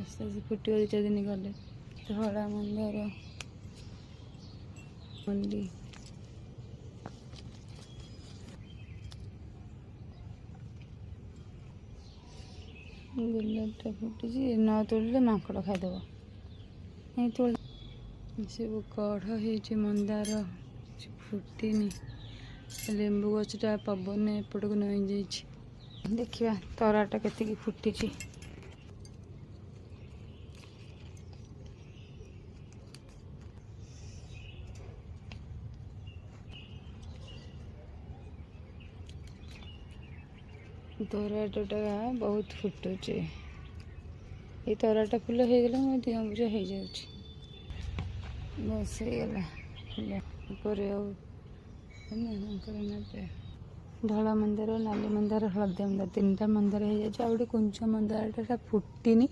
ଆସ୍ତେ ଆସ୍ତେ ଫୁଟିବ 2-4 ଦିନ ଗଲେ। ଧଳା ମନ୍ଦାର ମଲ୍ଲି ଗୋଲାପଟା ଫୁଟିଛି, ନ ତୋଳିଲେ ମାଙ୍କଡ଼ ଖାଇଦେବ। ନାଇଁ ତୋଳି ସବୁ କଢ଼ ହେଇଛି ମନ୍ଦାର, ଫୁଟିନି। ଲେମ୍ବୁ ଗଛଟା ପବନରେ ଏପଟକୁ ନଇଁ ଯାଇଛି। ଦେଖିବା ତରାଟା କେତିକି ଫୁଟିଛି। ତରାଟଟା ବହୁତ ଫୁଟୁଛି। ଏଇ ତରାଟା ଫୁଲ ହେଇଗଲା ମୋ ଦିଅ ବୁଝା ହେଇଯାଉଛି। ବସ୍ ହେଇଗଲା ଫୁଲ ଉପରେ ଆଉ ନେବେ। ଧଳା ମନ୍ଦାର, ନାଲି ମନ୍ଦାର, ହଳଦିଆ ମନ୍ଦାର, 3ଟା ମନ୍ଦାର ହେଇଯାଇଛି। ଆଉ ଗୋଟେ କୁଞ୍ଚ ମନ୍ଦାରଟା ଫୁଟିନି।